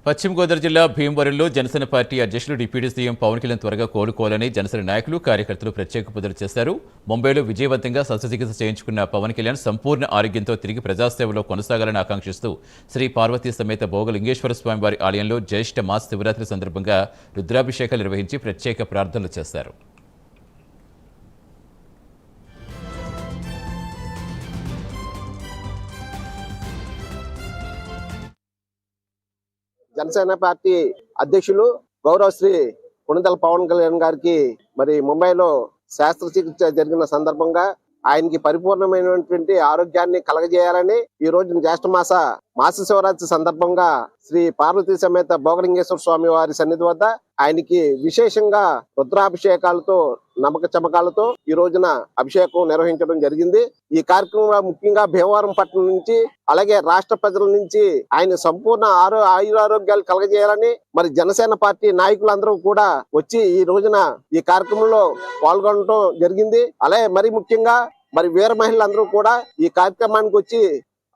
పశ్చిమ గోదావరి జిల్లా భీమవరంలో జనసేన పార్టీ అధ్యక్షులు డిప్యూటీ సీఎం పవన్ కళ్యాణ్ త్వరగా కోలుకోవాలని జనసేన నాయకులు కార్యకర్తలు ప్రత్యేక పూజలు చేశారు. ముంబైలో విజయవంతంగా శస్త్రచికిత్స చేయించుకున్న పవన్ కళ్యాణ్ సంపూర్ణ ఆరోగ్యంతో తిరిగి ప్రజాసేవలో కొనసాగాలని ఆకాంక్షిస్తూ శ్రీ పార్వతీ సమేత భోగలింగేశ్వర స్వామివారి ఆలయంలో జ్యేష్ఠ మాస శివరాత్రి సందర్భంగా రుద్రాభిషేకాలు నిర్వహించి ప్రత్యేక ప్రార్థనలు చేశారు. జనసేన పార్టీ అధ్యక్షులు గౌరవ శ్రీ కొణిదెల పవన్ కళ్యాణ్ గారికి మరి ముంబైలో శస్త్రచికిత్స జరిగిన సందర్భంగా ఆయనకి పరిపూర్ణమైనటువంటి ఆరోగ్యాన్ని కలగజేయాలని ఈ రోజు జ్యేష్ఠ మాస శివరాత్రి సందర్భంగా శ్రీ పార్వతీ సమేత భోగలింగేశ్వర స్వామి వారి సన్నిధి వద్ద ఆయనకి విశేషంగా రుద్రాభిషేకాలతో నమ్మక చమకాలతో ఈ రోజున అభిషేకం నిర్వహించడం జరిగింది. ఈ కార్యక్రమంలో ముఖ్యంగా భీమవరం పట్టణం నుంచి అలాగే రాష్ట్ర ప్రజల నుంచి ఆయన సంపూర్ణ ఆయురారోగ్యాలు కలగజేయాలని మరి జనసేన పార్టీ నాయకులందరూ కూడా వచ్చి ఈ రోజున ఈ కార్యక్రమంలో పాల్గొనడం జరిగింది. అలాగే మరి ముఖ్యంగా మరి వీర మహిళలందరూ కూడా ఈ కార్యక్రమానికి వచ్చి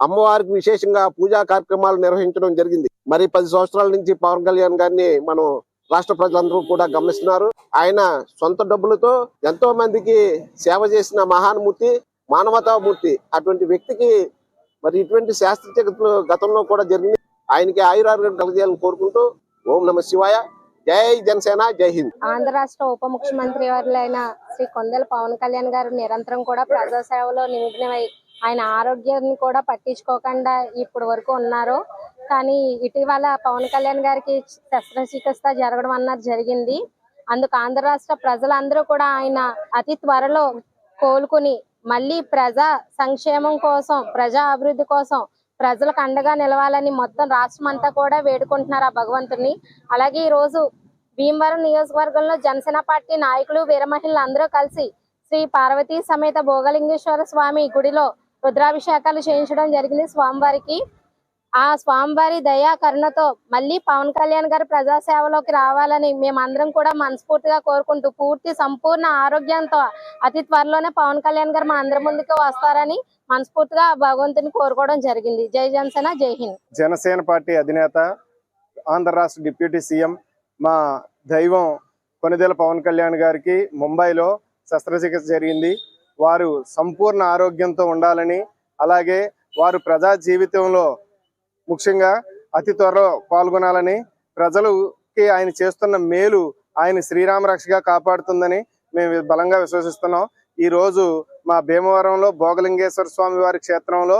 అమ్మవారికి విశేషంగా పూజా కార్యక్రమాలు నిర్వహించడం జరిగింది. మరి 10 సంవత్సరాల నుంచి పవన్ కళ్యాణ్ గారిని మనం రాష్ట్ర ప్రజలందరూ కూడా గమనిస్తున్నారు. ఆయన సొంత డబ్బులతో ఎంతో మందికి సేవ చేసిన మహానుమూర్తి, మానవతామూర్తి. అటువంటి వ్యక్తికి మరి ఇటువంటి శాస్త్రచికిత్సలు గతంలో కూడా జరిగింది. ఆయనకి ఆయురారోగ్యం కలగజేయాలని కోరుకుంటూ ఓం నమ శివాయ. జై జనసేన, జై హింద్. ఆంధ్ర రాష్ట్ర ఉప ముఖ్యమంత్రి వారులైన శ్రీ కొణిదెల పవన్ కళ్యాణ్ గారు నిరంతరం కూడా ప్రజాసేవలో నిమగ్నమై ఆయన ఆరోగ్యాన్ని కూడా పట్టించుకోకుండా ఇప్పటి వరకు ఉన్నారు. కానీ ఇటీవల పవన్ కళ్యాణ్ గారికి శస్త్రచికిత్స జరగడం అన్నది జరిగింది. అందుకు ఆంధ్ర రాష్ట్ర ప్రజలందరూ కూడా ఆయన అతి త్వరలో కోలుకుని మళ్ళీ ప్రజా సంక్షేమం కోసం, ప్రజా అభివృద్ధి కోసం ప్రజలకు అండగా నిలవాలని మొత్తం రాష్ట్రం అంతా కూడా వేడుకుంటున్నారు ఆ భగవంతుని. అలాగే ఈ రోజు భీమవరం నియోజకవర్గంలో జనసేన పార్టీ నాయకులు, వీర మహిళలు అందరూ కలిసి శ్రీ పార్వతీ సమేత భోగలింగేశ్వర స్వామి గుడిలో రుద్రాభిషేకాలు చేయించడం జరిగింది స్వామివారికి. ఆ స్వామివారి దయా కరుణతో మళ్ళీ పవన్ కళ్యాణ్ గారు ప్రజాసేవలోకి రావాలని మేమందరం కూడా మనస్ఫూర్తిగా కోరుకుంటూ పూర్తి సంపూర్ణ ఆరోగ్యంతో అతి త్వరలోనే పవన్ కళ్యాణ్ గారు మా అందరి ముందుకు వస్తారని మనస్ఫూర్తిగా భగవంతుని కోరుకోవడం జరిగింది. జై జనసేన, జై హింద్. జనసేన పార్టీ అధినేత, ఆంధ్ర రాష్ట్ర డిప్యూటీ సీఎం, మా దైవం కొణిదెల పవన్ కళ్యాణ్ గారికి ముంబైలో శస్త్రచికిత్స జరిగింది. వారు సంపూర్ణ ఆరోగ్యంతో ఉండాలని, అలాగే వారు ప్రజా జీవితంలో ముఖ్యంగా అతి త్వరలో పాల్గొనాలని, ప్రజలకి ఆయన చేస్తున్న మేలు ఆయన శ్రీరామ రక్షగా కాపాడుతుందని మేము బలంగా విశ్వసిస్తున్నాం. ఈ రోజు మా భీమవరంలో భోగలింగేశ్వర స్వామి వారి క్షేత్రంలో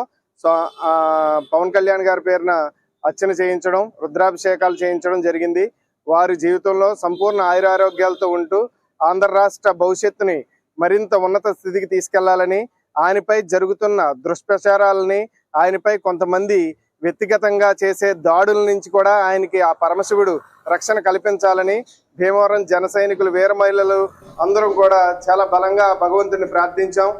పవన్ కళ్యాణ్ గారి పేరున అర్చన చేయించడం, రుద్రాభిషేకాలు చేయించడం జరిగింది. వారి జీవితంలో సంపూర్ణ ఆయురారోగ్యాలతో ఉంటూ ఆంధ్ర రాష్ట్ర భవిష్యత్తుని మరింత ఉన్నత స్థితికి తీసుకెళ్లాలని, ఆయనపై జరుగుతున్న దుష్ప్రచారాలని, ఆయనపై కొంతమంది వ్యక్తిగతంగా చేసే దాడుల నుంచి కూడా ఆయనకి ఆ పరమశివుడు రక్షణ కల్పించాలని భీమవరం జన సైనికులు, వీర మహిళలు అందరం కూడా చాలా బలంగా భగవంతుని ప్రార్థించాం.